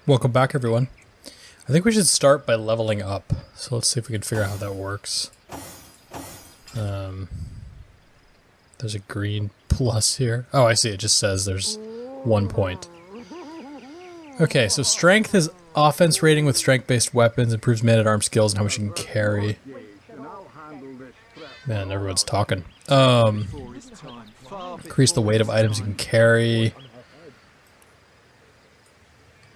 Welcome back, everyone. I think we should start by leveling up. So let's see if we can figure out how that works. There's a green plus here. Oh, I see. It just says there's 1 point. Okay, so strength is offense rating with strength-based weapons, improves man-at-arms skills and how much you can carry. Man, everyone's talking. Increase the weight of items you can carry.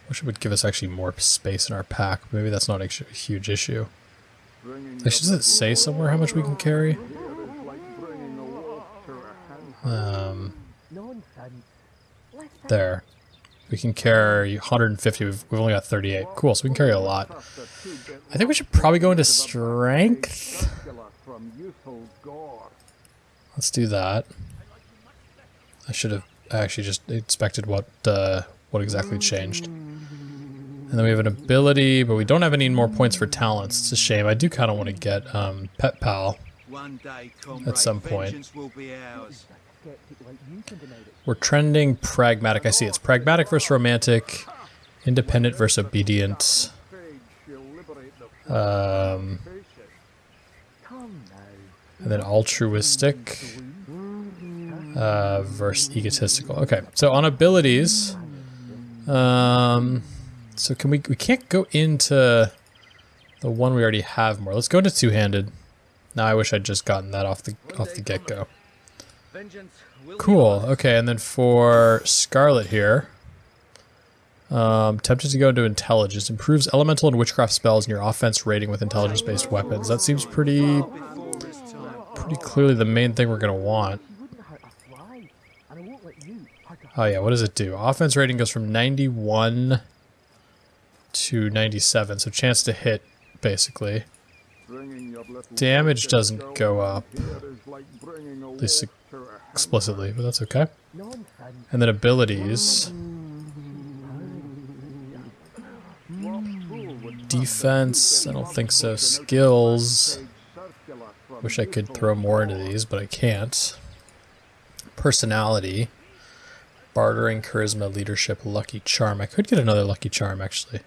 Wish it would give us actually more space in our pack. Maybe that's not actually a huge issue. Like, does it say somewhere how much we can carry? There. We can carry 150. We've only got 38. Cool, so we can carry a lot. I think we should probably go into strength. Let's do that. I should have actually just inspected what exactly changed. And then we have an ability, but we don't have any more points for talents. It's a shame. I do kind of want to get Pet Pal at some point. We're trending pragmatic. I see. It's pragmatic versus romantic, independent versus obedient. And then altruistic versus egotistical. Okay, so on abilities, so can we can't go into the one we already have more. Let's go into two-handed. Now I wish I'd just gotten that off the get-go. Cool. Okay, and then for Scarlet here, tempted to go into intelligence. Improves elemental and witchcraft spells in your offense rating with intelligence-based weapons. That seems pretty clearly the main thing we're gonna want. Oh yeah, what does it do? Offense rating goes from 91 to 97, so chance to hit, basically. Damage doesn't go up, at least explicitly, but that's okay. And then abilities. Defense, I don't think so. Skills. Wish I could throw more into these, but I can't. Personality. Bartering, charisma, leadership, lucky charm. I could get another lucky charm, actually.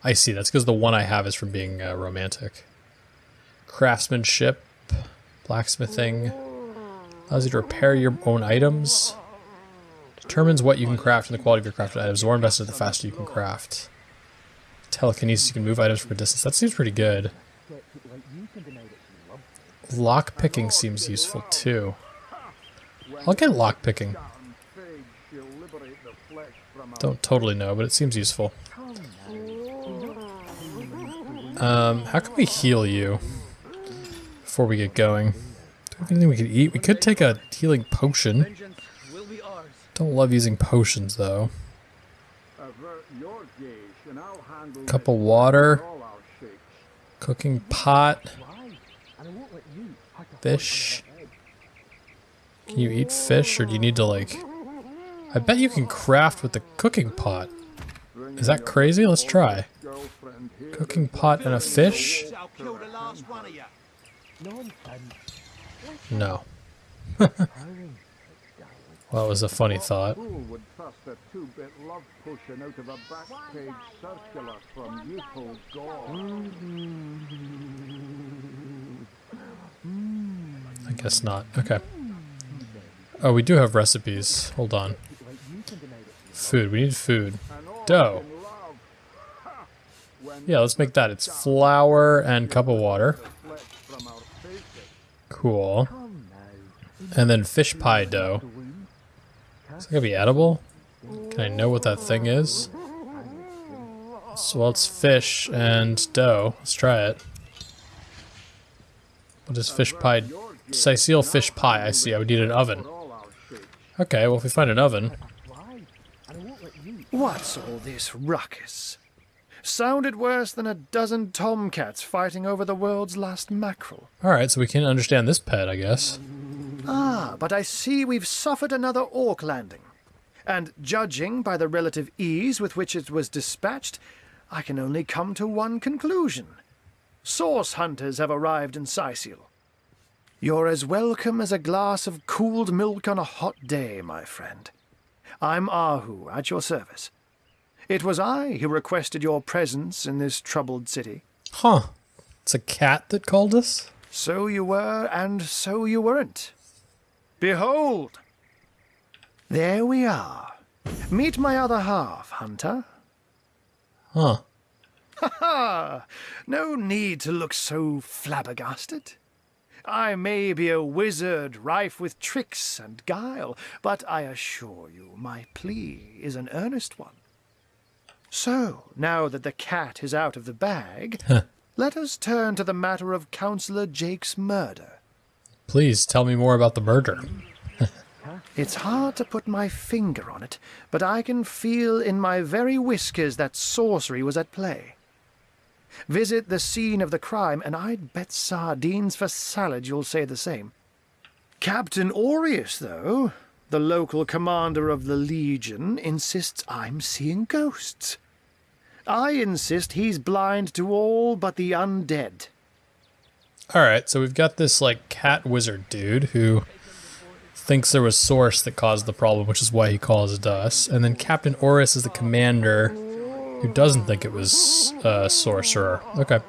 I see, that's because the one I have is from being romantic. Craftsmanship, blacksmithing, allows you to repair your own items, determines what you can craft and the quality of your crafted items. The more invested, the faster you can craft. Telekinesis, you can move items from a distance. That seems pretty good. Lockpicking seems useful too. I'll get lockpicking. Don't totally know, but it seems useful. How can we heal you before we get going? Do we have anything we could eat? We could take a healing potion. Don't love using potions, though. Cup of water. Cooking pot. Fish. Can you eat fish, or do you need to, like... I bet you can craft with the cooking pot. Is that crazy? Let's try. Cooking pot and a fish? No. Well, that was a funny thought. I guess not. Okay. Oh, we do have recipes. Hold on. Food. We need food. Dough. Yeah, let's make that. It's flour and cup of water. Cool. And then fish pie dough. Is that gonna be edible? Can I know what that thing is? So, well, it's fish and dough. Let's try it. What is fish pie? Cyseal fish pie. I see. I would need an oven. Okay, well, if we find an oven... What's all this ruckus? Sounded worse than a dozen tomcats fighting over the world's last mackerel. Alright, so we can understand this pet, I guess. Ah, but I see we've suffered another orc landing. And judging by the relative ease with which it was dispatched, I can only come to one conclusion. Source hunters have arrived in Cyseal. You're as welcome as a glass of cooled milk on a hot day, my friend. I'm Ahu, at your service. It was I who requested your presence in this troubled city. Huh. It's a cat that called us? So you were, and so you weren't. Behold! There we are. Meet my other half, Hunter. Huh. Ha ha! No need to look so flabbergasted. I may be a wizard rife with tricks and guile, but I assure you my plea is an earnest one. So, now that the cat is out of the bag, let us turn to the matter of Councillor Jake's murder. Please tell me more about the murder. It's hard to put my finger on it, but I can feel in my very whiskers that sorcery was at play. Visit the scene of the crime, and I'd bet sardines for salad you'll say the same. Captain Aureus, though, the local commander of the Legion, insists I'm seeing ghosts. I insist he's blind to all but the undead. Alright, so we've got this, like, cat wizard dude who thinks there was source that caused the problem, which is why he calls it us. And then Captain Aureus is the commander who doesn't think it was a sorcerer. Okay.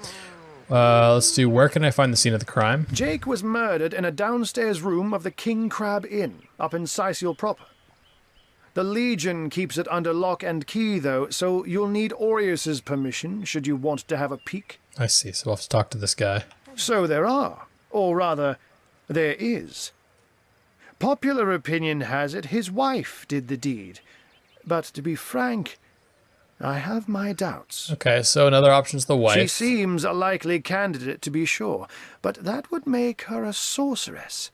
Let's do, where can I find the scene of the crime? Jake was murdered in a downstairs room of the King Crab Inn, up in Cyseal proper. The Legion keeps it under lock and key, though, so you'll need Aureus's permission should you want to have a peek. I see, so I'll have to talk to this guy. So there are, or rather, there is. Popular opinion has it his wife did the deed, but to be frank, I have my doubts. Okay, so another option's the wife. She seems a likely candidate, to be sure, but that would make her a sorceress.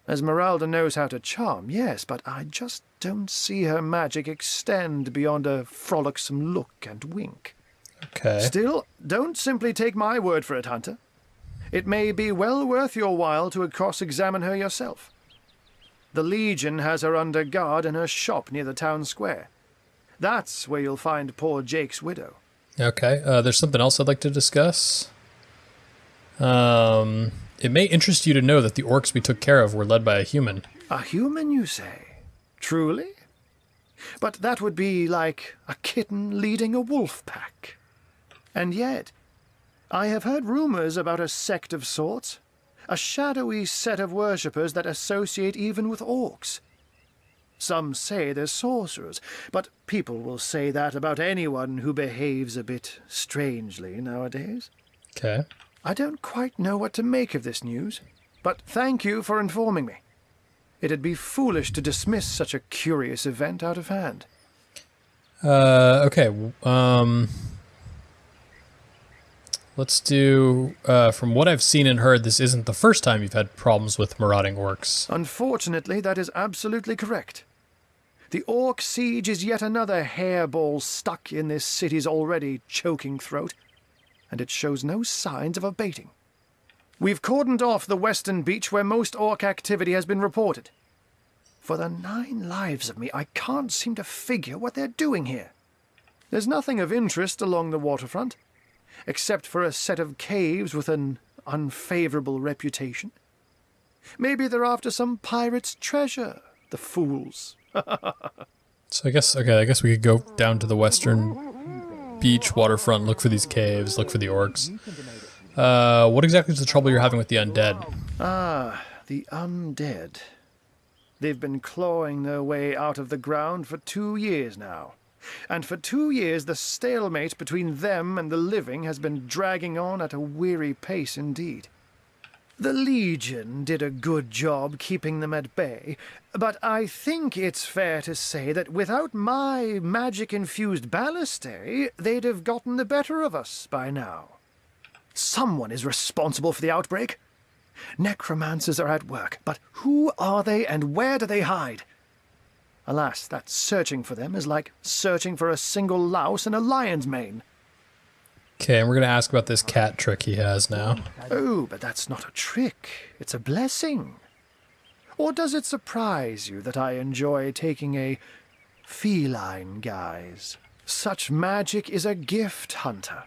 Esmeralda knows how to charm, yes, but I just don't see her magic extend beyond a frolicsome look and wink. Okay. Still, don't simply take my word for it, Hunter. It may be well worth your while to cross-examine her yourself. The Legion has her under guard in her shop near the town square. That's where you'll find poor Jake's widow. Okay, there's something else I'd like to discuss. It may interest you to know that the orcs we took care of were led by a human. A human, you say? Truly? But that would be like a kitten leading a wolf pack. And yet, I have heard rumors about a sect of sorts. A shadowy set of worshippers that associate even with orcs. Some say they're sorcerers, but people will say that about anyone who behaves a bit strangely nowadays. Okay. I don't quite know what to make of this news, but thank you for informing me. It'd be foolish to dismiss such a curious event out of hand. Okay, let's do, from what I've seen and heard, this isn't the first time you've had problems with marauding orcs. Unfortunately, that is absolutely correct. The orc siege is yet another hairball stuck in this city's already choking throat, and it shows no signs of abating. We've cordoned off the western beach where most orc activity has been reported. For the 9 lives of me, I can't seem to figure what they're doing here. There's nothing of interest along the waterfront, except for a set of caves with an unfavorable reputation. Maybe they're after some pirate's treasure, the fools. So I guess we could go down to the western beach waterfront, look for these caves, look for the orcs. What exactly is the trouble you're having with the undead? Ah, the undead. They've been clawing their way out of the ground for 2 years now. And for 2 years the stalemate between them and the living has been dragging on at a weary pace indeed. The Legion did a good job keeping them at bay, but I think it's fair to say that without my magic-infused ballistae, they'd have gotten the better of us by now. Someone is responsible for the outbreak. Necromancers are at work, but who are they and where do they hide? Alas, that searching for them is like searching for a single louse in a lion's mane. Okay, and we're going to ask about this cat trick he has now. Oh, but that's not a trick. It's a blessing. Or does it surprise you that I enjoy taking a feline guise? Such magic is a gift, Hunter.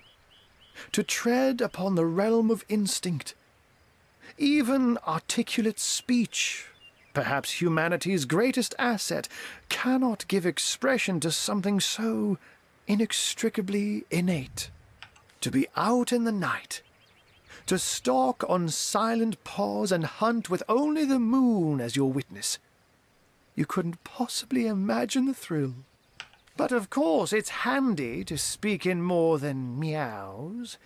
To tread upon the realm of instinct. Even articulate speech perhaps humanity's greatest asset, cannot give expression to something so inextricably innate. To be out in the night, to stalk on silent paws and hunt with only the moon as your witness. You couldn't possibly imagine the thrill. But of course it's handy to speak in more than meows.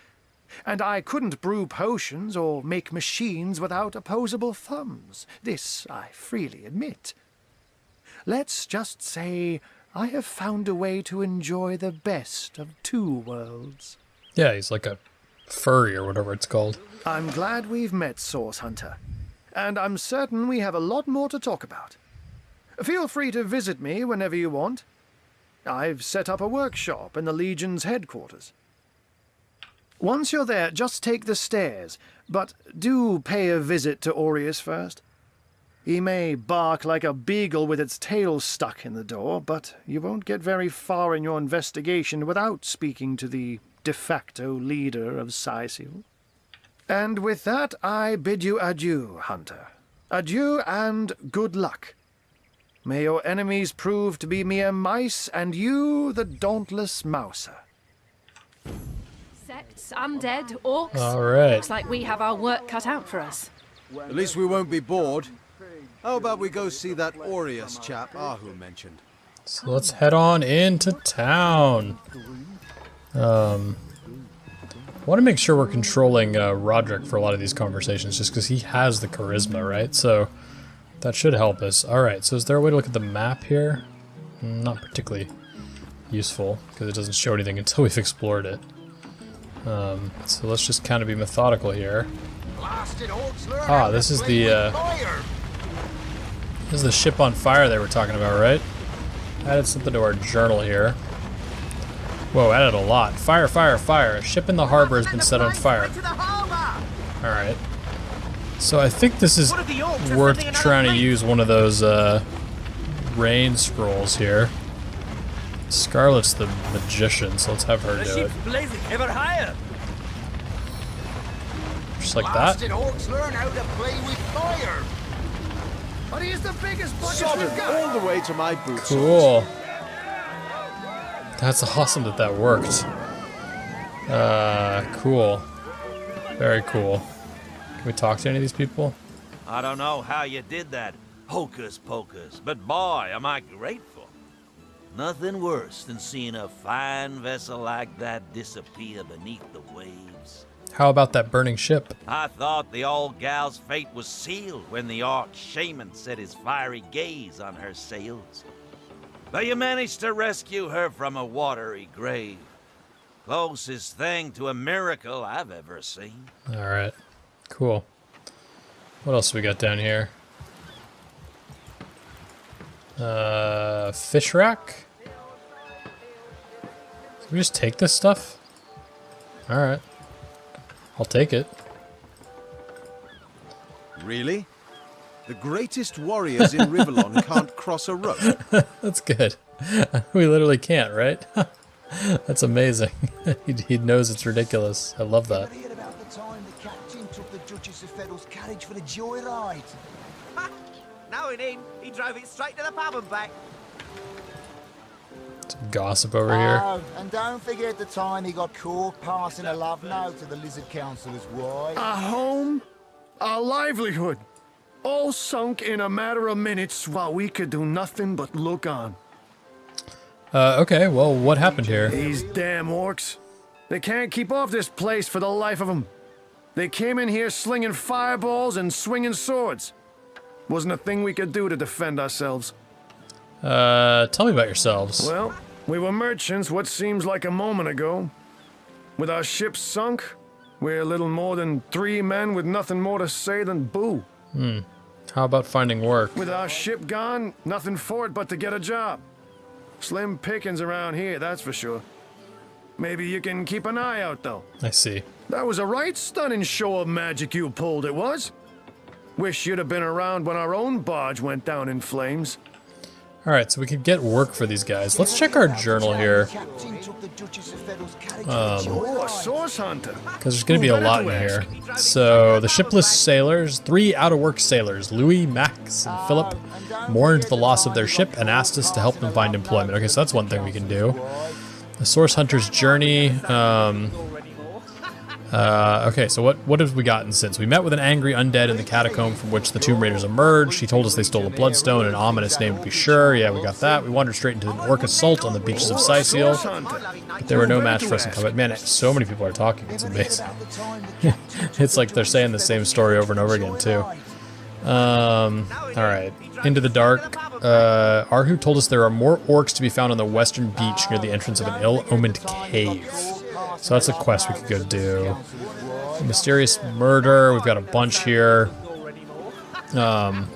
And I couldn't brew potions or make machines without opposable thumbs. This I freely admit. Let's just say I have found a way to enjoy the best of two worlds. Yeah, he's like a furry or whatever it's called. I'm glad we've met, Source Hunter. And I'm certain we have a lot more to talk about. Feel free to visit me whenever you want. I've set up a workshop in the Legion's headquarters. Once you're there, just take the stairs, but do pay a visit to Aureus first. He may bark like a beagle with its tail stuck in the door, but you won't get very far in your investigation without speaking to the de facto leader of Cyseal. And with that, I bid you adieu, Hunter. Adieu and good luck. May your enemies prove to be mere mice, and you the dauntless mouser. Sects, undead, orcs. All right. Looks like we have our work cut out for us. At least we won't be bored. How about we go see that Aureus chap Ahu mentioned? So let's head on into town. I want to make sure we're controlling Roderick for a lot of these conversations, just because he has the charisma, right? So that should help us. All right, so is there a way to look at the map here? Not particularly useful, because it doesn't show anything until we've explored it. So let's just kind of be methodical here. Ah, this is the ship on fire they were talking about, right? Added something to our journal here. Whoa, added a lot. Fire, fire, fire. A ship in the harbor has been set on fire. Alright. So I think this is worth trying to use one of those rain scrolls here. Scarlet's the magician, so let's have her do it. Blazing ever higher. Just like that. Orcs learn how to play with fire. But he's the biggest bucket Sodden we've got. all the way to my boots. Cool. That's awesome that worked. Cool. Very cool. Can we talk to any of these people? I don't know how you did that, hocus pocus, but boy, am I grateful. Nothing worse than seeing a fine vessel like that disappear beneath the waves. How about that burning ship? I thought the old gal's fate was sealed when the arch shaman set his fiery gaze on her sails. But you managed to rescue her from a watery grave. Closest thing to a miracle I've ever seen. Alright. Cool. What else we got down here? Fish rack? Can we just take this stuff? Alright. I'll take it. Really? The greatest warriors in Rivellon can't cross a rope. That's good. We literally can't, right? That's amazing. he knows it's ridiculous. I love that. Heard about the time the captain took the Duchess of Feddel's carriage for the joyride. Knowing him, he drove it straight to the pub and back. Some gossip over here. Oh, and don't forget the time he got caught passing a love note to the Lizard Councillor's wife. A home, a livelihood, all sunk in a matter of minutes while we could do nothing but look on. Okay, well, what happened here? These damn orcs. They can't keep off this place for the life of them. They came in here slinging fireballs and swinging swords. Wasn't a thing we could do to defend ourselves. Tell me about yourselves. Well, we were merchants what seems like a moment ago. With our ship sunk, we're little more than 3 men with nothing more to say than boo. How about finding work? With our ship gone, nothing for it but to get a job. Slim pickings around here, that's for sure. Maybe you can keep an eye out, though. I see. That was a right stunning show of magic you pulled, it was. Wish you'd have been around when our own barge went down in flames. Alright, so we could get work for these guys. Let's check our journal here. Oh, a source hunter. Because there's going to be a lot in here. So, the shipless sailors, 3 out-of-work sailors, Louis, Max, and Philip, mourned the loss of their ship and asked us to help them find employment. Okay, so that's one thing we can do. The source hunter's journey. Okay, so what have we gotten since? We met with an angry undead in the catacomb from which the Tomb Raiders emerged. He told us they stole a bloodstone, an ominous name to be sure. Yeah, we got that. We wandered straight into an orc assault on the beaches of Cyseal. But they were no match for us in combat. Man, so many people are talking. It's amazing. It's like they're saying the same story over and over again, too. Alright. Into the dark. Arhu told us there are more orcs to be found on the western beach near the entrance of an ill-omened cave. So that's a quest we could go do. Mysterious murder. We've got a bunch here. We're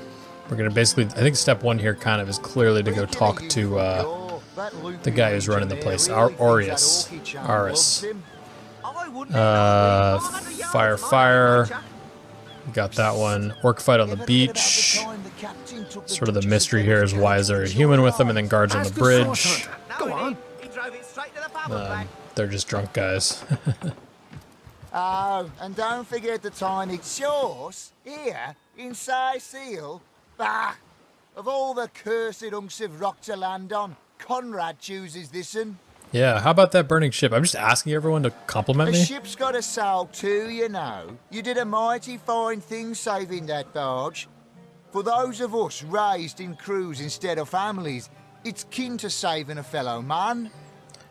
gonna basically, I think step 1 here kind of is clearly to go talk to the guy who's running the place, Aureus. Fire. We got that one. Orc fight on the beach. Sort of the mystery here is why is there a human with them, and then guards on the bridge. Go on. They're just drunk guys. Oh, and don't forget the tiny source here in Cyseal. Bah! Of all the cursed hunks of rock to land on, Conrad chooses this one. Yeah, how about that burning ship? I'm just asking everyone to compliment The me. ship's got a soul too, you know. You did a mighty fine thing saving that barge. For those of us raised in crews instead of families, it's kin to saving a fellow man.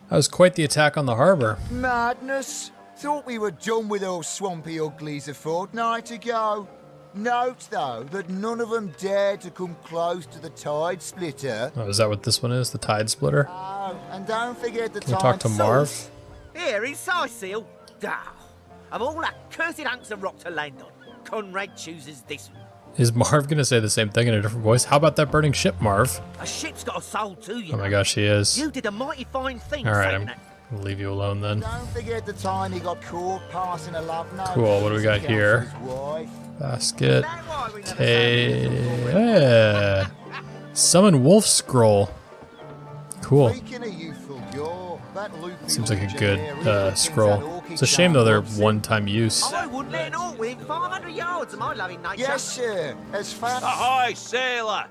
That was quite the attack on the harbor. Madness. Thought we were done with those swampy uglies a fortnight ago. Note, though, that none of them dared to come close to the tide splitter. Oh, is that what this one is? The tide splitter? Oh, and don't forget the Can we talk to Marv? Here in Cyseal. Of all that cursed hunks of rock to land on, Conrad chooses this one. Is Marv going to say the same thing in a different voice? How about that burning ship, Marv? A ship's got a soul too, you Oh know. my gosh, he is. You did a mighty fine thing. Alright, saving I'm that. going to leave you alone then. Don't forget the time he got caught passing a love note. Cool, what do we got here? Basket. Yeah. Summon Wolf Scroll. Cool. Seems like a good scroll. It's a shame though they're one-time use. I wouldn't let an orc within 500 yards of my loving nature. Yes, sir. As fast. Ahoy, sailor!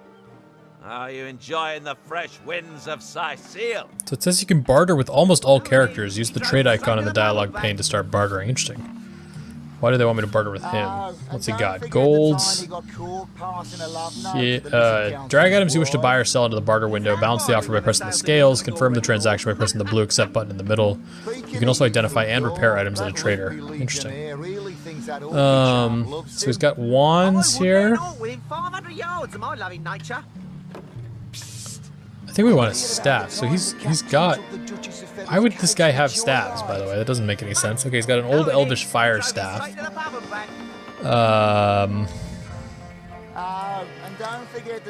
Are you enjoying the fresh winds of Cyseal? So it says you can barter with almost all characters. Use the trade icon in the dialogue pane to start bartering. Interesting. Why do they want me to barter with him? What's he got? Golds. Drag items you wish to buy or sell into the barter window. Balance the offer by pressing the scales. Confirm the transaction by pressing the blue accept button in the middle. You can also identify and repair items at a trader. Interesting. So he's got wands here. I think we want a staff. So he's got. Why would this guy have staves, by the way? That doesn't make any sense. Okay, he's got an old elvish fire staff.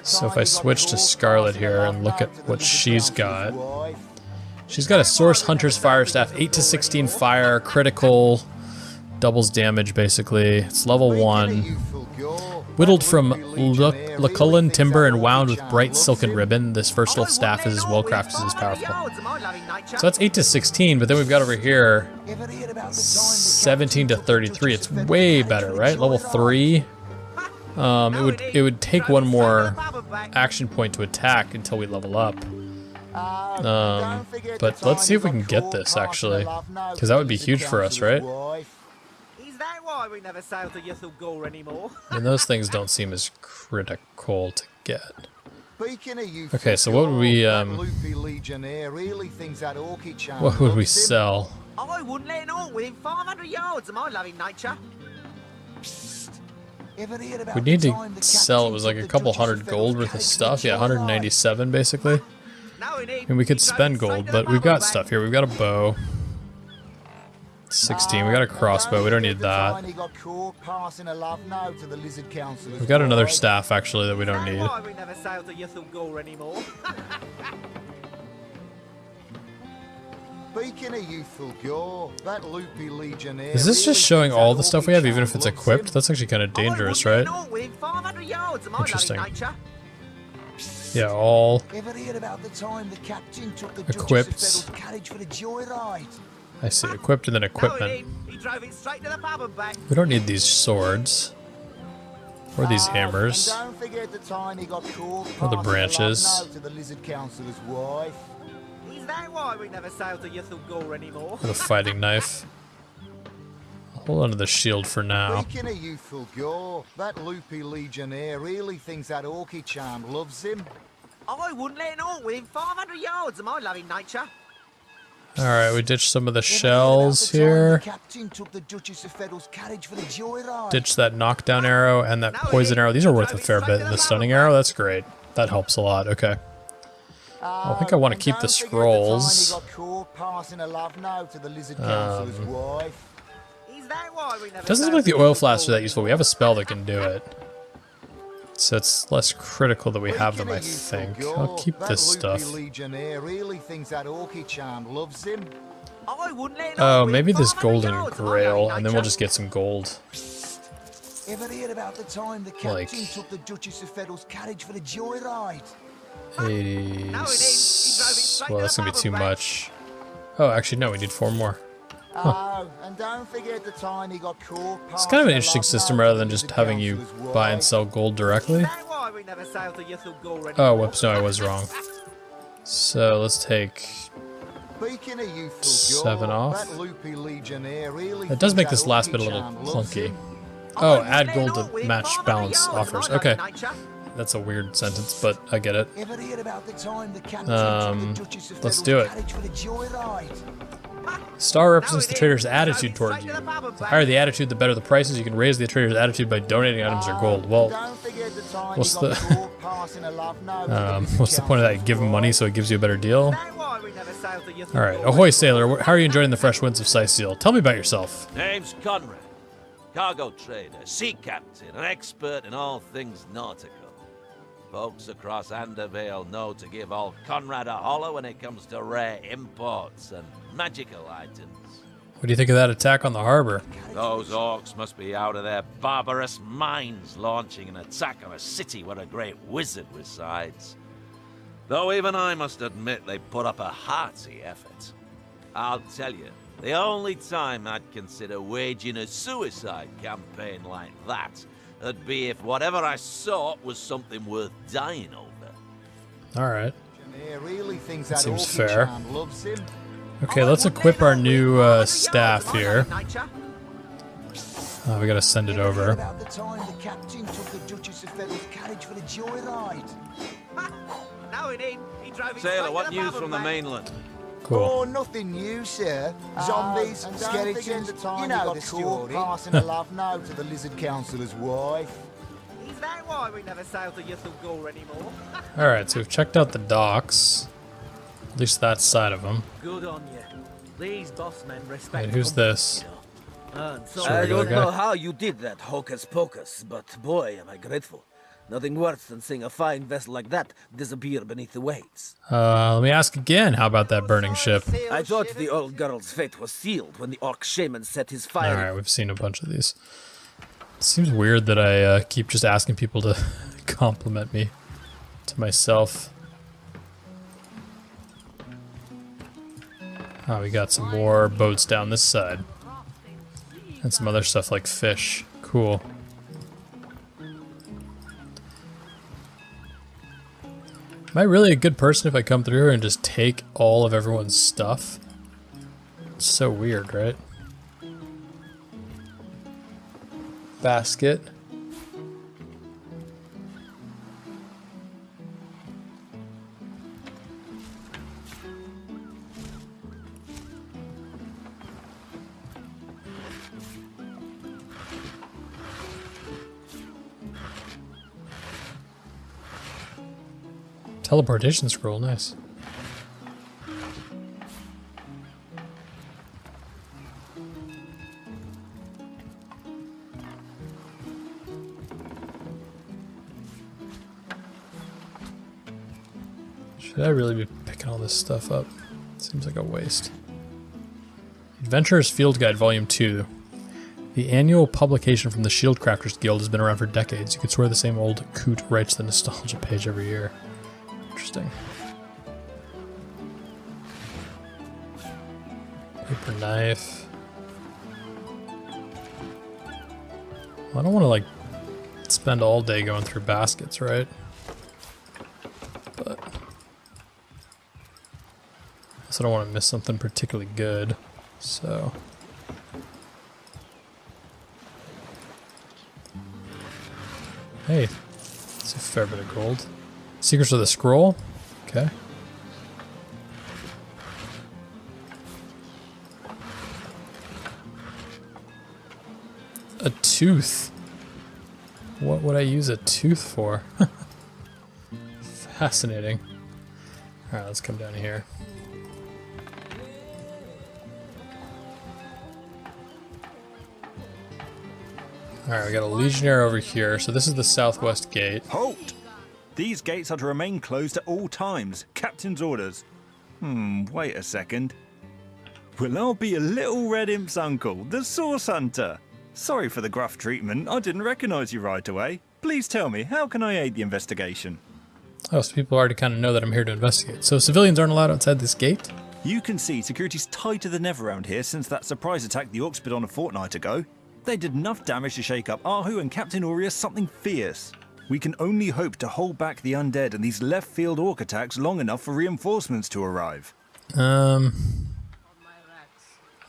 So if I switch to Scarlet here and look at what she's got. She's got a Source Hunter's Fire Staff, 8 to 16 fire, critical, doubles damage basically. It's level 1. Whittled from Lucullan timber and wound with bright silken ribbon, this versatile staff is as well crafted as powerful. So that's 8 to 16, but then we've got over here 17 to 33. It's way better, right? Level 3. It would take one more action point to attack until we level up. But let's see if we can get this actually, because that would be huge for us, right? Is that why we never sail to Ythel Gore anymore? And those things don't seem as critical to get. Okay, so what would we sell? I wouldn't let an orc within 500 yards of my loving nature. We need to sell, it was like a couple hundred gold worth of stuff. Yeah, 197 basically. And we could spend gold, but we've got stuff here. We've got a bow. 16, we got a crossbow, we don't need that. We've got another staff actually that we don't need. Is this just showing all the stuff we have, even if it's equipped? That's actually kind of dangerous, right? Interesting. Yeah, all Ever heard about the time the captain took the Equipped. Duchess of Fettel's carriage for the joyride? I see equipped and then No, equipment. he drove it straight to the pub and back. We don't need these swords or these Oh, hammers. And don't forget the time he got caught Or the passing a branches. love note to the lizard councillor's wife. Is that why we never sail to Ythel Gore anymore? Or the fighting knife. I'll hold on to the shield for now. Speaking of youthful gore, that loopy legionnaire really thinks that orky charm loves him. I wouldn't let an orc within 500 yards of my loving nature. Alright, we ditched some of the Ever heard shells about the time here. The captain took the Duchess of Fettel's carriage for the joyride. Ditch that knockdown arrow and that poison arrow. These are worth a fair bit. And the stunning arrow, that's great. That helps a lot. Okay. I think I want to And keep the don't forget scrolls. time he got caught passing a love note to the lizard councillor's wife. Is that why we never Doesn't seem sail like the to oil Ythel flasks are Gore that useful. We have a spell that can do it. So it's less critical that we have them, I Speaking of think. youthful I'll gore, keep that this loopy stuff. legionnaire really thinks that orky charm loves him. I wouldn't let an Oh, orc maybe within this 500 golden yards of my grail, loving and then we'll nature. just get some gold. Ever heard about the time the captain Like- took the Duchess of Fettel's carriage for the joyride? 80. No, it is. He drove it straight Well, to that's the gonna be pub too and back. much. Oh, actually, no, we need 4 more. Oh, and don't forget the time he got caught. It's kind of an interesting system rather than just having you buy and sell gold directly. Is that why we never sail to Ythel Gore anymore? Oh, whoops, no, I was wrong. So let's take... Speaking of youthful 7 gore, off. that loopy legionnaire really That does make thinks this that last orky bit a little charm loves clunky. him. Oh, I add wouldn't let gold an orc to within match 500 balance yards of offers. my Okay, loving nature. that's a weird sentence, but I get it. Ever heard about the time the captain Um, took the Duchess of let's Fettel's do it. carriage for the joyride? Star represents the trader's attitude towards you. Straight to the pub and The back. higher the attitude, the better the prices. You can raise the trader's attitude by donating items or gold. Well, Don't forget the time what's he got the- caught passing a love note to the lizard what's the point of that? You councillor's give him money wife. so it gives you a better deal? Is that why we never sail to Ythel Alright, Gore ahoy anymore? sailor, how are you enjoying the fresh winds of Cyseal? Tell me about yourself. Name's Conrad, cargo trader, sea captain, an expert in all things nautical. Folks across Andervale know to give old Conrad a holler when it comes to rare imports and magical items. What do you think of that attack on the harbor? Those orcs must be out of their barbarous minds launching an attack on a city where a great wizard resides. Though even I must admit they put up a hearty effort. I'll tell you, the only time I'd consider waging a suicide campaign like that would be if whatever I sought was something worth dying over. Alright. Legionnaire really thinks that Seems orky fair. charm loves him. Okay, let's equip our new staff here. Nature. We gotta send it Ever heard over. about the time the captain took the Duchess of Fettel's carriage for the joyride? No, it ain't. He drove it Sailor, straight what to the news pub and from the back. mainland? Cool. Oh, nothing new, sir. Zombies, and don't skeletons, forget the time you he know got the caught story. Passing a love note to the lizard councillor's wife. Is that why we never sail to Ythel Gore anymore? Alright, so we've checked out the docks. At least that side of them. Good on you. These boss men respect. Wait, who's this? So Sure, I regular don't know guy? how you did that, hocus pocus, but boy, am I grateful. Nothing worse than seeing a fine vessel like that disappear beneath the waves. Let me ask again, how about that burning ship? I thought the old girl's fate was sealed when the orc shaman set his fire. Alright, we've seen a bunch of these. It seems weird that I keep just asking people to compliment me to myself. Oh, we got some more boats down this side. And some other stuff like fish. Cool. Am I really a good person if I come through here and just take all of everyone's stuff? It's so weird, right? Basket. Teleportation scroll, nice. Should I really be picking all this stuff up? Seems like a waste. Adventurer's Field Guide Volume 2. The annual publication from the Shieldcrafters Guild has been around for decades. You could swear the same old coot writes the nostalgia page every year. Interesting. Paper knife. Well, I don't want to like spend all day going through baskets, right? But I also don't want to miss something particularly good, so. Hey, it's a fair bit of gold. Secrets of the Scroll? Okay. A tooth. What would I use a tooth for? Fascinating. Alright, let's come down here. Alright, we got a legionnaire over here. So this is the southwest gate. Halt! These gates are to remain closed at all times. Captain's orders. Wait a second. Well, I'll be a little red imp's uncle, the Source Hunter. Sorry for the gruff treatment. I didn't recognize you right away. Please tell me, how can I aid the investigation? Oh, so people already kind of know that I'm here to investigate. So civilians aren't allowed outside this gate? You can see security's tighter than ever around here since that surprise attack the Orcs did on a fortnight ago. They did enough damage to shake up Ahu and Captain Aureus something fierce. We can only hope to hold back the undead and these left-field Orc attacks long enough for reinforcements to arrive. I'm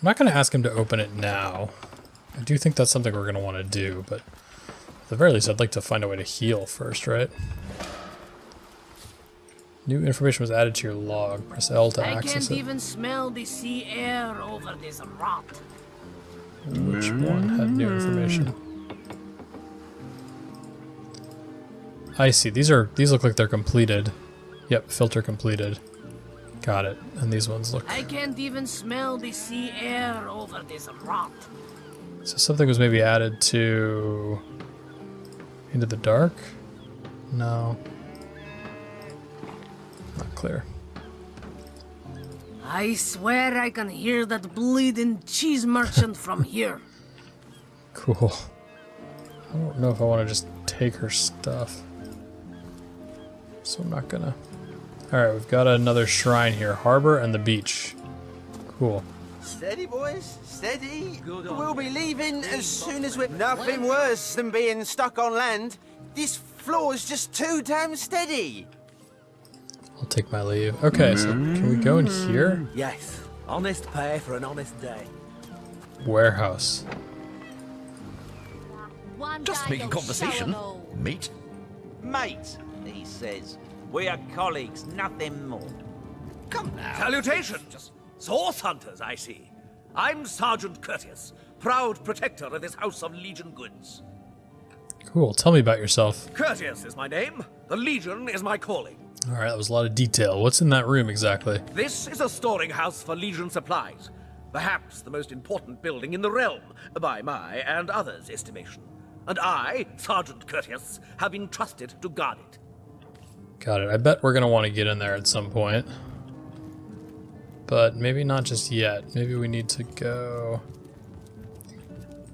not going to ask him to open it now. I do think that's something we're going to want to do, but at the very least I'd like to find a way to heal first, right? New information was added to your log. Press L to I access can't it. even smell the sea air over this rot. Which one had new information? I see. These look like they're completed. Yep, filter completed. Got it. And these ones look. I can't even smell the sea air over this rot. So something was maybe added to Into the Dark? No. Not clear. I swear I can hear that bleeding cheese merchant from here. Cool. I don't know if I want to just take her stuff. So I'm not gonna. Alright, we've got another shrine here. Harbor and the beach. Cool. Steady, boys, steady. We'll be leaving as soon as we're... Nothing worse than being stuck on land. This floor's just too damn steady. I'll take my leave. Okay, so can we go in here? Yes, honest pay for an honest day. Warehouse. Just making conversation. Meet. Mate, he says. We are colleagues, nothing more. Come now. Salutations! Source hunters, I see. I'm Sergeant Curtius, proud protector of this house of Legion goods. Cool. Tell me about yourself. Curtius is my name. The Legion is my calling. Alright, that was a lot of detail. What's in that room exactly? This is a storing house for Legion supplies. Perhaps the most important building in the realm, by my and others' estimation. And I, Sergeant Curtius, have been trusted to guard it. Got it. I bet we're going to want to get in there at some point. But maybe not just yet. Maybe we need to go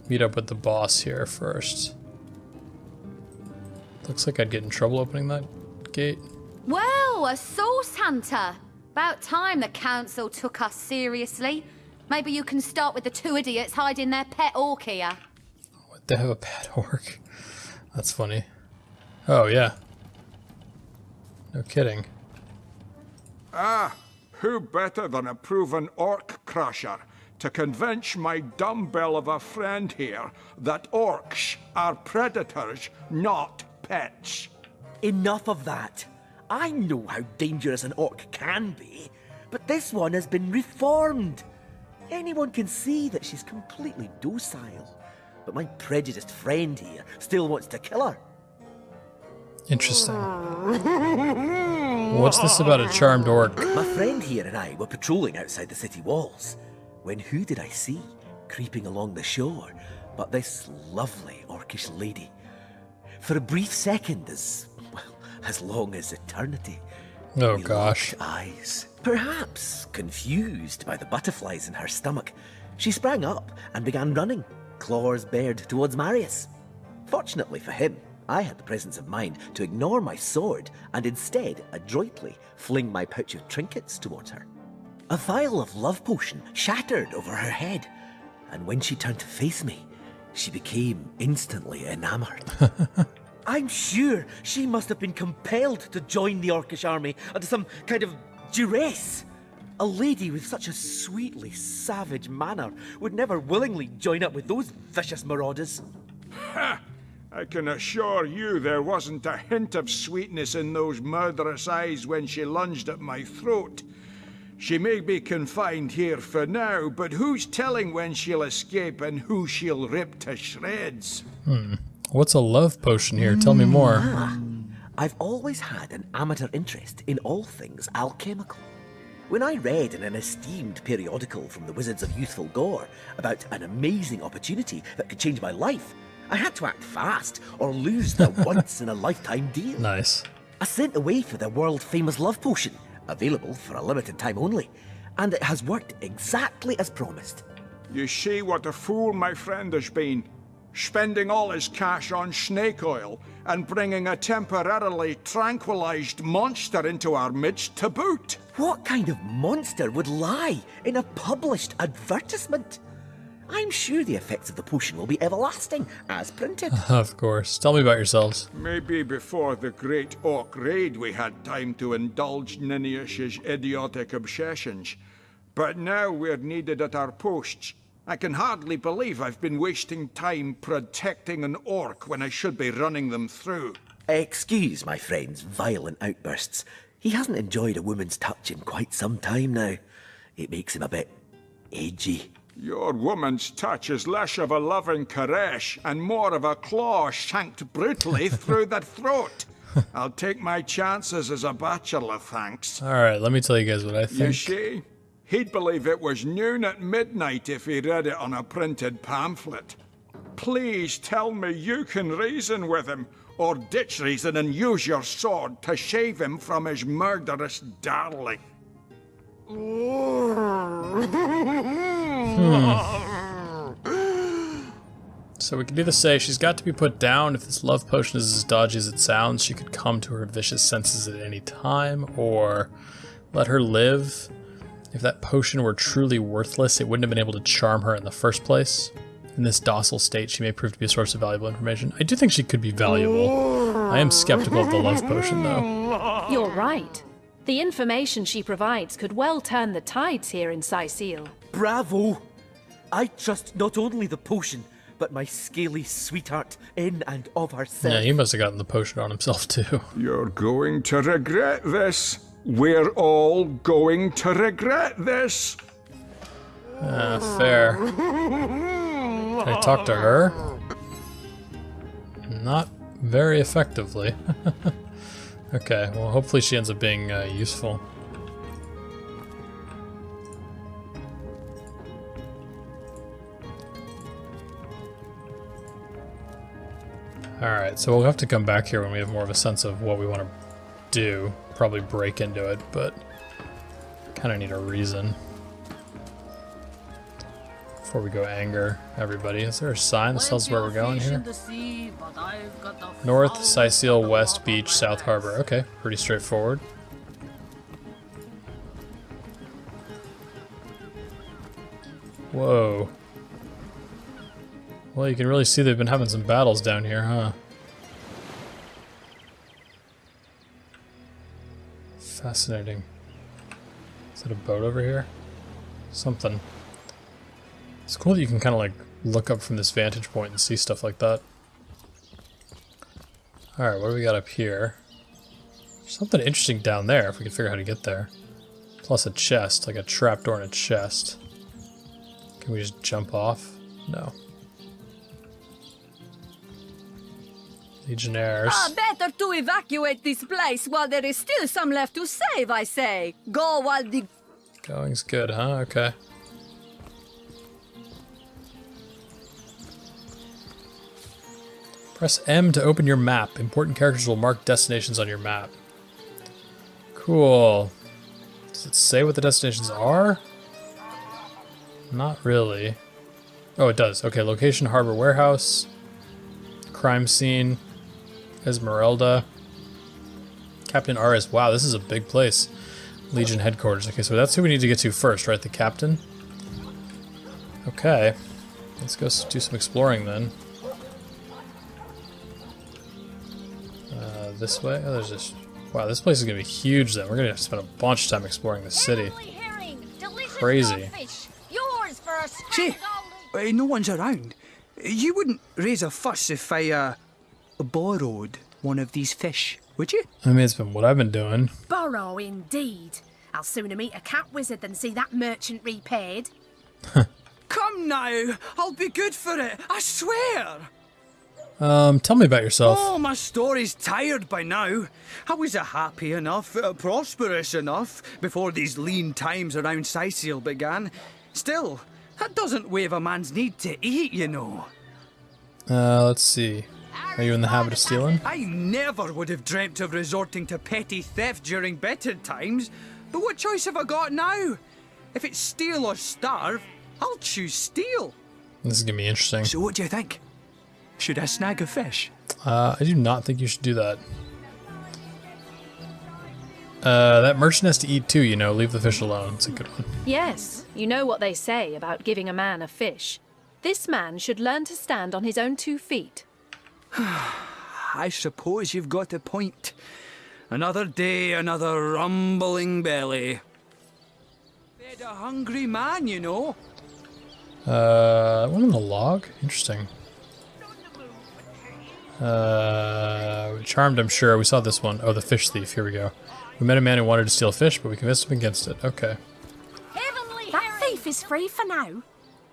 meet up with the boss here first. Looks like I'd get in trouble opening that gate. Well, a source hunter. About time the council took us seriously. Maybe you can start with the two idiots hiding their pet orc here. What, they have a pet orc? That's funny. Oh, yeah. No kidding. Ah, who better than a proven orc crusher to convince my dumbbell of a friend here that orcs are predators, not pets? Enough of that. I know how dangerous an orc can be, but this one has been reformed. Anyone can see that she's completely docile. But my prejudiced friend here still wants to kill her. Interesting. What's this about a charmed orc? My friend here and I were patrolling outside the city walls, when who did I see creeping along the shore but this lovely orcish lady? For a brief second, as long as eternity. Oh gosh. Eyes. Perhaps confused by the butterflies in her stomach, she sprang up and began running, claws bared towards Marius. Fortunately for him, I had the presence of mind to ignore my sword and instead adroitly fling my pouch of trinkets towards her. A vial of love potion shattered over her head, and when she turned to face me, she became instantly enamored. I'm sure she must have been compelled to join the Orcish army under some kind of duress. A lady with such a sweetly savage manner would never willingly join up with those vicious marauders. Ha! I can assure you there wasn't a hint of sweetness in those murderous eyes when she lunged at my throat. She may be confined here for now, but who's telling when she'll escape and who she'll rip to shreds? What's a love potion here? Tell me more. I've always had an amateur interest in all things alchemical. When I read in an esteemed periodical from the Wizards of Youthful Gore about an amazing opportunity that could change my life, I had to act fast or lose the once-in-a-lifetime deal. Nice. I sent away for the world-famous love potion, available for a limited time only, and it has worked exactly as promised. You see what a fool my friend has been, spending all his cash on snake oil and bringing a temporarily tranquilized monster into our midst to boot. What kind of monster would lie in a published advertisement? I'm sure the effects of the potion will be everlasting, as printed. Of course. Tell me about yourselves. Maybe before the Great Orc Raid we had time to indulge Ninius's idiotic obsessions. But now we're needed at our posts. I can hardly believe I've been wasting time protecting an orc when I should be running them through. Excuse my friend's violent outbursts. He hasn't enjoyed a woman's touch in quite some time now. It makes him a bit edgy. Your woman's touch is less of a loving caress and more of a claw shanked brutally through the throat. I'll take my chances as a bachelor, thanks. Alright, let me tell you guys what I think. You see? He'd believe it was noon at midnight if he read it on a printed pamphlet. Please tell me you can reason with him, or ditch reason and use your sword to shave him from his murderous darling. So we could either say she's got to be put down. If this love potion is as dodgy as it sounds, she could come to her vicious senses at any time, or let her live. If that potion were truly worthless, it wouldn't have been able to charm her in the first place. In this docile state, she may prove to be a source of valuable information. I do think she could be valuable. I am skeptical of the love potion, though. You're right. The information she provides could well turn the tides here in Cyseal. Bravo! I trust not only the potion, but my scaly sweetheart in and of herself. Yeah, he must have gotten the potion on himself, too. You're going to regret this. We're all going to regret this. Fair. Can I talk to her? Not very effectively. Okay, well, hopefully she ends up being useful. Alright, so we'll have to come back here when we have more of a sense of what we want to do. Probably break into it, but kind of need a reason. Before we go anger everybody. Is there a sign that tells us where we're going here? North, Cyseal, West Beach, South Harbor. Okay, pretty straightforward. Whoa. Well, you can really see they've been having some battles down here, huh? Fascinating. Is that a boat over here? Something. It's cool that you can kind of like look up from this vantage point and see stuff like that. Alright, what do we got up here? Something interesting down there, if we can figure out how to get there. Plus a chest, like a trapdoor in a chest. Can we just jump off? No. Legionnaires. Better to evacuate this place while there is still some left to save, I say. Go while the... Going's good, huh? Okay. Press M to open your map. Important characters will mark destinations on your map. Cool. Does it say what the destinations are? Not really. Oh, it does. Okay, location, harbor, warehouse, crime scene, Esmeralda. Captain Aris. Wow, this is a big place. Legion headquarters. Okay, so that's who we need to get to first, right? The captain? Okay. Let's go do some exploring then. This way? Oh, there's this. Wow, this place is going to be huge then. We're going to have to spend a bunch of time exploring the city. Crazy. Say, no one's around. You wouldn't raise a fuss if I, borrowed one of these fish, would you? I mean, it's been what I've been doing. Borrow indeed. I'll sooner meet a cat wizard than see that merchant repaid. Come now, I'll be good for it, I swear. Tell me about yourself. Oh, my story's tired by now. I was happy enough, prosperous enough, before these lean times around Cyseal began. Still, that doesn't waive a man's need to eat, you know. Let's see. Are you in the habit of stealing? I never would have dreamt of resorting to petty theft during better times, but what choice have I got now? If it's steal or starve, I'll choose steal. This is gonna be interesting. So what do you think? Should I snag a fish? I do not think you should do that. That merchant has to eat too, you know. Leave the fish alone. It's a good one. Yes, you know what they say about giving a man a fish. This man should learn to stand on his own 2 feet. I suppose you've got a point. Another day, another rumbling belly. Fed a hungry man, you know. One on the log? Interesting. Charmed, I'm sure. We saw this one. Oh, the fish thief. Here we go. We met a man who wanted to steal fish, but we convinced him against it. Okay. That thief is free for now,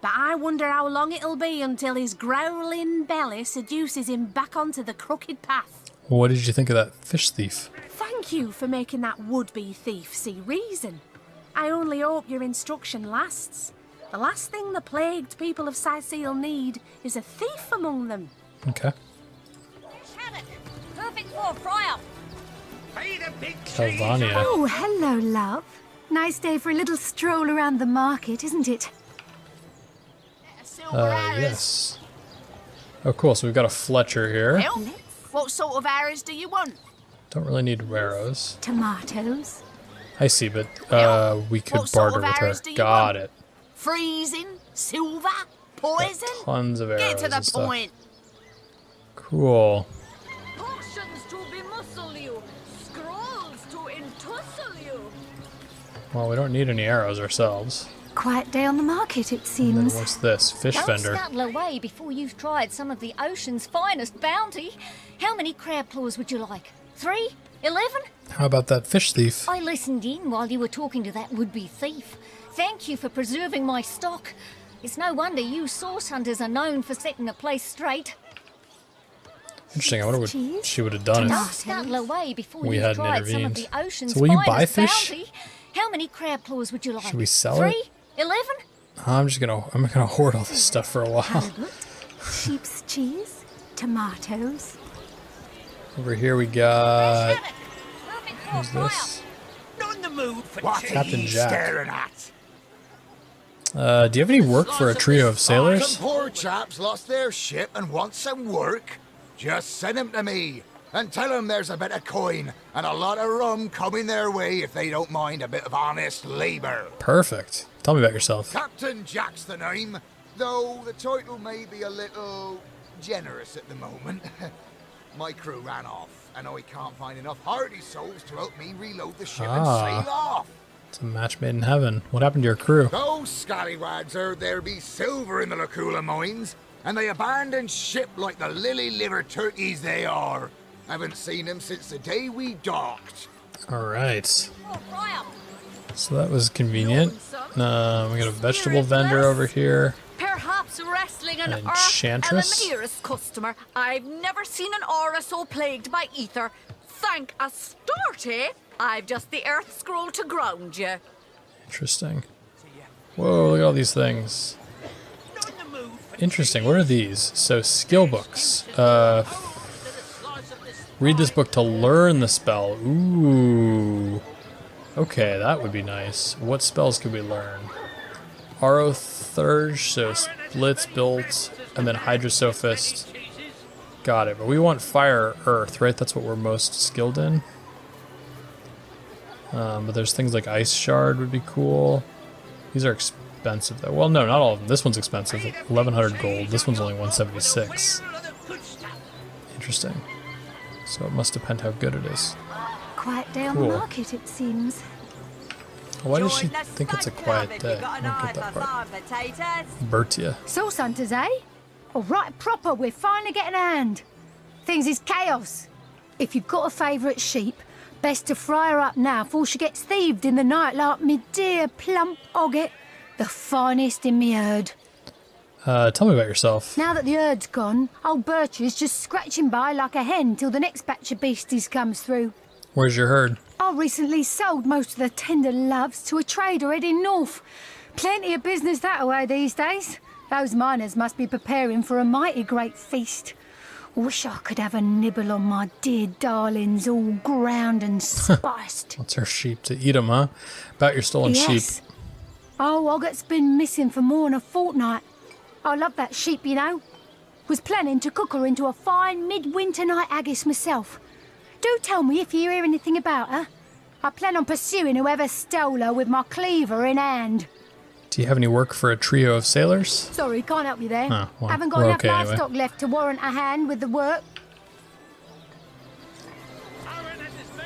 but I wonder how long it'll be until his growling belly seduces him back onto the crooked path. What did you think of that fish thief? Thank you for making that would-be thief see reason. I only hope your instruction lasts. The last thing the plagued people of Cyseal need is a thief among them. Okay. Perfect for a fry-up. Calvania. Oh, hello, love. Nice day for a little stroll around the market, isn't it? Yes. Oh, cool. So we've got a Fletcher here. What sort of arrows do you want? Don't really need arrows. Tomatoes. I see, but we could barter with her. Got it. Freezing? Silver? Poison? Tons of arrows Get to the and stuff. point. Cool. Potions to bemuscle you, scrolls to entussle you. Well, we don't need any arrows ourselves. Quiet day on the market, it And seems. then what's this? Fish Don't vendor. scuttle away before you've tried some of the ocean's finest bounty. How many crab claws would you like? 3? 11? How about that fish thief? I listened in while you were talking to that would-be thief. Thank you for preserving my stock. It's no wonder you source hunters are known for setting a place straight. Interesting. I wonder what she would have done Don't if scuttle away before we you've hadn't tried some of intervened. the ocean's So will you buy finest fish? bounty. How many crab claws would you like? Should we sell 3? it? 11? I'm gonna hoard all this stuff for a while. Sheep's cheese. Tomatoes. Over here we got. Who's this? Not in the mood for Captain tea Jack. staring at? Do you have any work for a trio of sailors? Some poor chaps lost their ship and want some work. Just send them to me and tell them there's a bit of coin and a lot of rum coming their way if they don't mind a bit of honest labour. Perfect. Tell me about yourself. Captain Jack's the name, though the title may be a little generous at the moment. My crew ran off, and I can't find enough hardy souls to help me reload the ship and sail off. It's a match made in heaven. What happened to your crew? Those scallywags heard there be silver in the Lacula mines, and they abandoned ship like the lily-livered turkeys they are. Haven't seen them since the day we docked. All right. So that was convenient. We got a vegetable vendor over here. Perhaps wrestling an Enchantress? Elamiris customer. I've never seen an aura so plagued by ether. Thank Astarte, I've just the earth scroll to ground you. Interesting. Whoa, look at all these things. Interesting. What are these? So, skill books. Read this book to learn the spell. Ooh. Okay, that would be nice. What spells could we learn? Arothurge, so splits, built, and then Hydrosophist. Got it. But we want fire, earth, right? That's what we're most skilled in. But there's things like ice shard would be cool. These are expensive though. Well, no, not all of them. This one's expensive. 1,100 gold. This one's only 176. Interesting. So it must depend how good it is. Quiet day on Cool. the market, it seems. Why does she think it's a quiet day? I don't get that part. Bertia. Sauce hunters, eh? All right, proper. We're finally getting a hand. Things is chaos. If you've got a favourite sheep, best to fry her up now before she gets thieved in the night like me dear plump Ogget, the finest in me herd. Tell me about yourself. Now that the herd's gone, old Bertie's just scratching by like a hen till the next batch of beasties comes through. Where's your herd? I recently sold most of the tender loves to a trader heading north. Plenty of business that way these days. Those miners must be preparing for a mighty great feast. Wish I could have a nibble on my dear darlings, all ground and spiced. What's her sheep to eat them, huh? About your stolen sheep. Oh, Ogget's been missing for more than a fortnight. I love that sheep, you know. Was planning to cook her into a fine midwinter night haggis myself. Do tell me if you hear anything about her. I plan on pursuing whoever stole her with my cleaver in hand. Do you have any work for a trio of sailors? Sorry, can't help you there. Huh, well, Haven't got we're enough okay anyway. livestock left to warrant a hand with the work.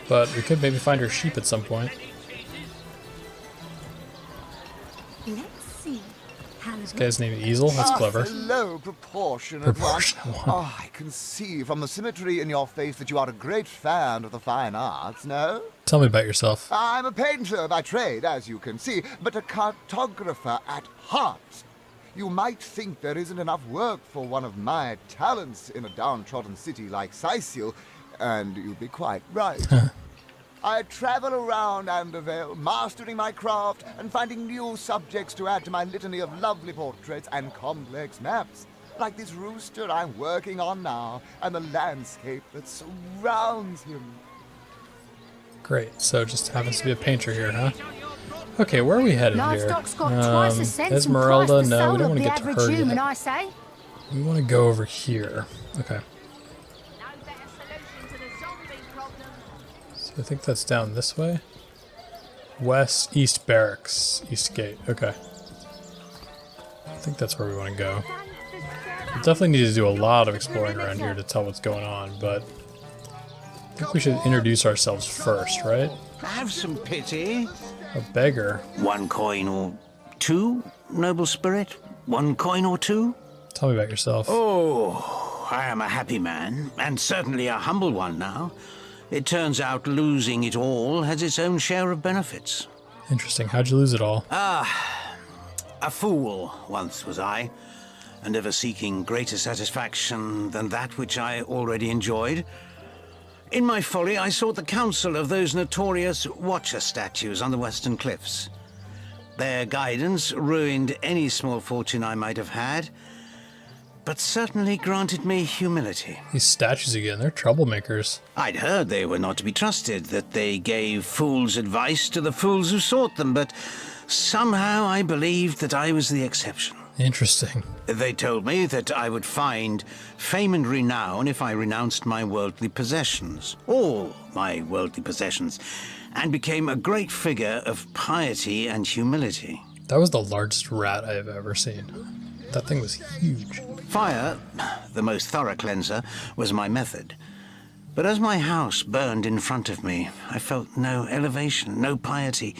But we could maybe find her sheep at some point. Let's see. This guy's name is Easel. That's clever. Hello, proportionate Proportionate one. one. Oh, I can see from the symmetry in your face that you are a great fan of the fine arts, no? Tell me about yourself. I'm a painter by trade, as you can see, but a cartographer at heart. You might think there isn't enough work for one of my talents in a downtrodden city like Cyseal, and you'd be quite right. I travel around Andervale, mastering my craft and finding new subjects to add to my litany of lovely portraits and complex maps, like this rooster I'm working on now, and the landscape that surrounds him. Great. So just happens to be a painter here, huh? Okay, where are we headed here? Livestock's got twice the sense and Esmeralda. twice the No, we soul don't of want to the get to average her human, yet. I say. We want to go over here. Okay. So I think that's down this way. West, East Barracks, East Gate. Okay. I think that's where we want to go. We definitely need to do a lot of exploring around here to tell what's going on, but I think we should introduce ourselves first, right? Have some pity. A beggar. 1 coin or 2, noble spirit? 1 coin or 2? Tell me about yourself. Oh, I am a happy man, and certainly a humble one now. It turns out losing it all has its own share of benefits. Interesting. How'd you lose it all? A fool once was I, and ever seeking greater satisfaction than that which I already enjoyed. In my folly, I sought the counsel of those notorious Watcher statues on the western cliffs. Their guidance ruined any small fortune I might have had, but certainly granted me humility. These statues again, they're troublemakers. I'd heard they were not to be trusted, that they gave fools advice to the fools who sought them, but somehow I believed that I was the exception. Interesting. They told me that I would find fame and renown if I renounced my worldly possessions, all my worldly possessions, and became a great figure of piety and humility. That was the largest rat I have ever seen. That thing was huge. Fire, the most thorough cleanser, was my method. But as my house burned in front of me, I felt no elevation, no piety,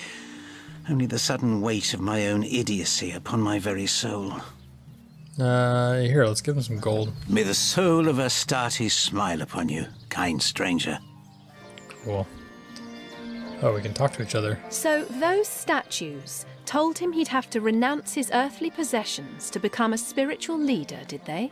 only the sudden weight of my own idiocy upon my very soul. Here, let's give him some gold. May the soul of Astarte smile upon you, kind stranger. Cool. Oh, we can talk to each other. So those statues told him he'd have to renounce his earthly possessions to become a spiritual leader, did they?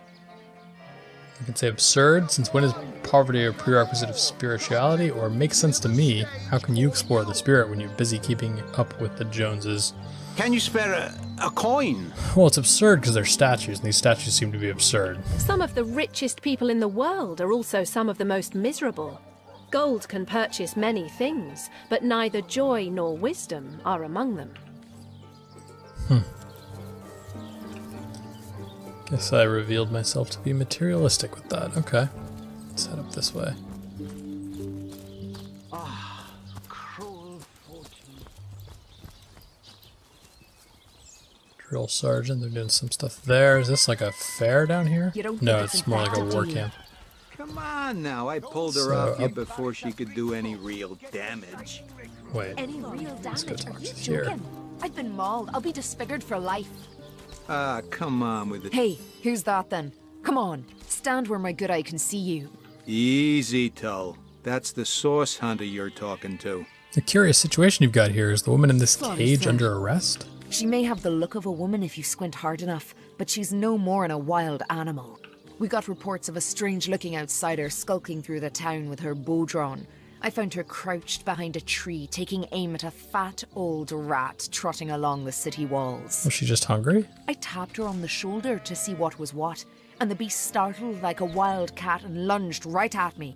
You can say absurd, since when is poverty a prerequisite of spirituality? Or makes sense to me, how can you explore the spirit when you're busy keeping up with the Joneses? Can you spare a coin? Well, it's absurd because they're statues, and these statues seem to be absurd. Some of the richest people in the world are also some of the most miserable. Gold can purchase many things, but neither joy nor wisdom are among them. Guess I revealed myself to be materialistic with that. Okay. Let's head up this way. Drill sergeant, they're doing some stuff there. Is this like a fair down here? No, it's more like a war camp. Come on now, I pulled her off you before she could do any real damage. Wait, Any real let's go damage? talk Are you to here. joking? I've been mauled. I'll be disfigured for life. Ah, come on with it. Hey, who's that then? Come on, stand where my good eye can see you. Easy, Tull. That's the source hunter you're talking to. The curious situation you've got here is the woman in this Sorry, cage sir. under arrest? She may have the look of a woman if you squint hard enough, but she's no more than a wild animal. We got reports of a strange-looking outsider skulking through the town with her bow drawn. I found her crouched behind a tree, taking aim at a fat old rat trotting along the city walls. Was she just hungry? I tapped her on the shoulder to see what was what, and the beast startled like a wild cat and lunged right at me.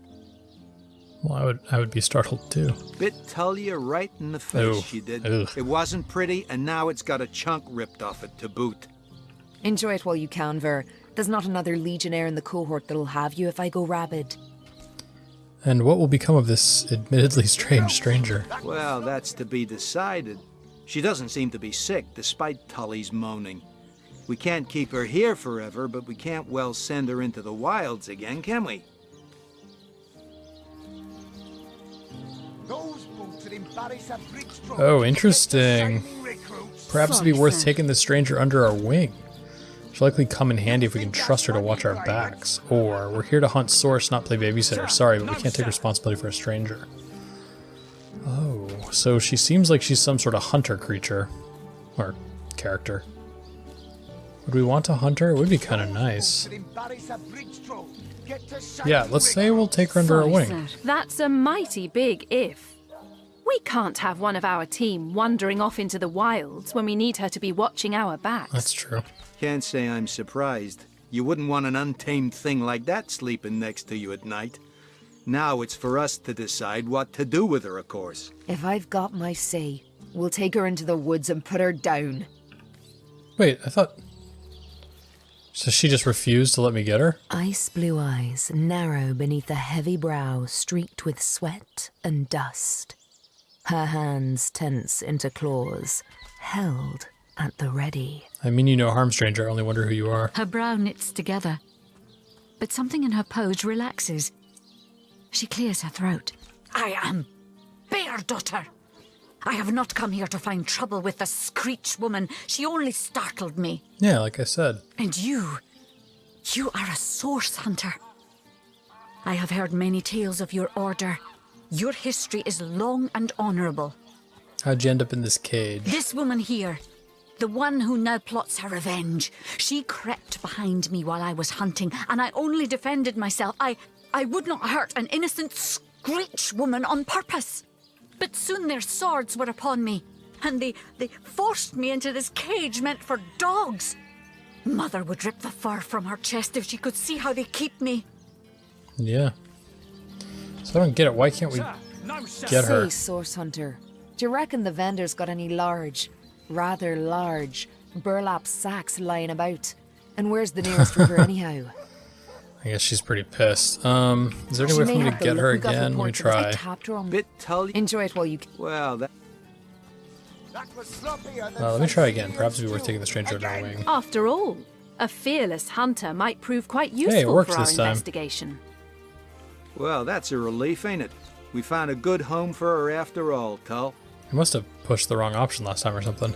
Well, I would be startled too. Bit Tullia right in the face, Ooh. she did. Ugh. It wasn't pretty, and now it's got a chunk ripped off it to boot. Enjoy it while you can, Ver. There's not another legionnaire in the cohort that'll have you if I go rabid. And what will become of this admittedly strange stranger? Well, that's to be decided. She doesn't seem to be sick, despite Tully's moaning. We can't keep her here forever, but we can't well send her into the wilds again, can we? Oh, interesting. Perhaps it'd be worth taking the stranger under our wing. She'll likely come in handy if we can trust her to watch our backs. Or, we're here to hunt source, not play babysitter. Sorry, but we can't take responsibility for a stranger. Oh, so she seems like she's some sort of hunter creature. Or character. Would we want to hunt her? It would be kind of nice. Yeah, let's say we'll take her under our wing. That's a mighty big if. We can't have one of our team wandering off into the wilds when we need her to be watching our backs. That's true. Can't say I'm surprised. You wouldn't want an untamed thing like that sleeping next to you at night. Now it's for us to decide what to do with her, of course. If I've got my say, we'll take her into the woods and put her down. Wait, I thought... So she just refused to let me get her? Ice blue eyes, narrow beneath a heavy brow streaked with sweat and dust. Her hands tense into claws, held at the ready. I mean you no harm, stranger. I only wonder who you are. Her brow knits together, but something in her pose relaxes. She clears her throat. I am Bear Daughter. I have not come here to find trouble with the Screech woman. She only startled me. Yeah, like I said. And you are a source hunter. I have heard many tales of your order. Your history is long and honorable. How'd you end up in this cage? This woman here, the one who now plots her revenge, she crept behind me while I was hunting, and I only defended myself. I would not hurt an innocent Screech woman on purpose. But soon their swords were upon me, and they forced me into this cage meant for dogs. Mother would rip the fur from her chest if she could see how they keep me. Yeah. So I don't get it. Why can't we get her? Say, source hunter, do you reckon the vendor's got any rather large, burlap sacks lying about? And where's the nearest river anyhow? I guess she's pretty pissed. Is there any way for me to get her again? Let me try. Enjoy it while you can. Well, that... Let me try again. Perhaps it'd be worth taking the stranger under our wing. After all, a fearless hunter might prove quite useful Hey, it worked for our this time. investigation. Well, that's a relief, ain't it? We found a good home for her after all, Tull. I must have pushed the wrong option last time or something.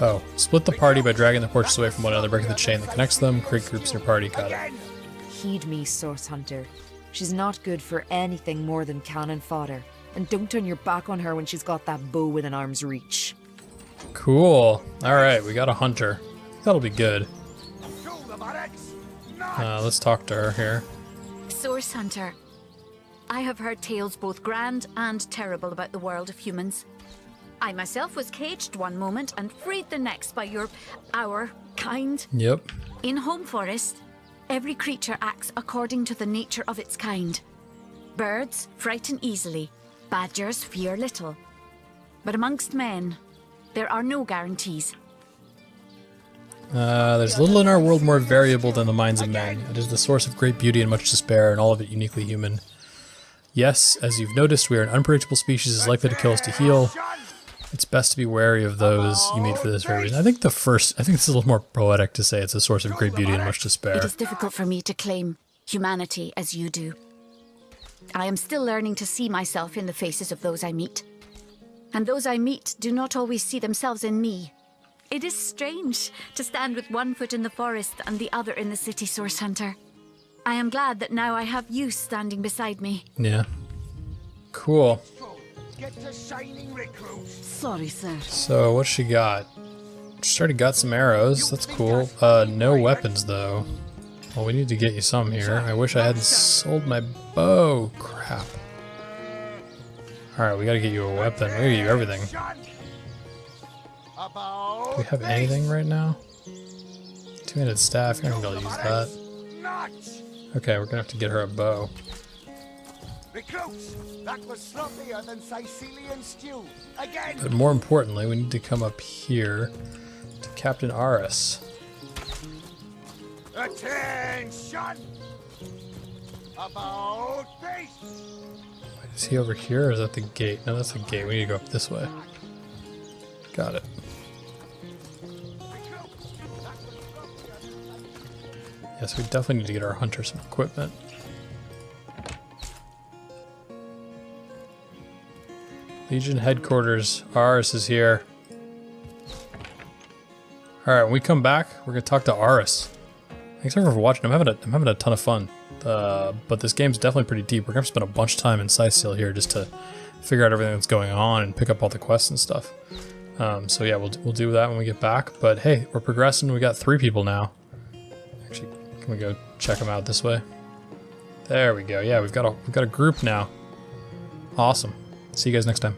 Oh, split the party by dragging the porches away from one another, breaking the chain that connects them, create groups in your party, got it. Heed me, source hunter. She's not good for anything more than cannon fodder. And don't turn your back on her when she's got that bow within arm's reach. Cool. Alright, we got a hunter. That'll be good. Let's talk to her here. Source hunter, I have heard tales both grand and terrible about the world of humans. I myself was caged one moment and freed the next by our kind. Yep. In Home Forest, every creature acts according to the nature of its kind. Birds frighten easily, badgers fear little. But amongst men, There are no guarantees. There's little in our world more variable than the minds of men. It is the source of great beauty and much despair, and all of it uniquely human. Yes, as you've noticed, we are an unpredictable species is likely to kill us to heal. It's best to be wary of those you meet for this very reason. I think this is a little more poetic to say it's a source of great beauty and much despair. It is difficult for me to claim humanity as you do. I am still learning to see myself in the faces of those I meet. And those I meet do not always see themselves in me. It is strange to stand with one foot in the forest and the other in the city, Source Hunter. I am glad that now I have you standing beside me. Yeah. Cool. Sorry, sir. So, what's she got? She's already got some arrows. That's cool. No weapons, though. Well, we need to get you some here. I wish I hadn't sold my bow. Crap. Alright, we gotta get you a weapon. We gotta get you everything. Do we have anything right now? Two-handed staff. You're not gonna be able to use that. Okay, we're gonna have to get her a bow. Recruits, that was sloppier than Cysealian stew. Again. But more importantly, we need to come up here to Captain Aris. Attention! About face! Is he over here or is that the gate? No, that's the gate. We need to go up this way. Got it. Yes, we definitely need to get our hunter some equipment. Legion headquarters. Aris is here. Alright, when we come back, we're gonna talk to Aris. Thanks everyone for watching. I'm having a ton of fun. But this game's definitely pretty deep. We're gonna spend a bunch of time in Cyseal here just to figure out everything that's going on and pick up all the quests and stuff. So yeah, we'll do that when we get back. But hey, we're progressing. We got 3 people now. Actually, can we go check them out this way? There we go. Yeah, we've got a group now. Awesome. See you guys next time.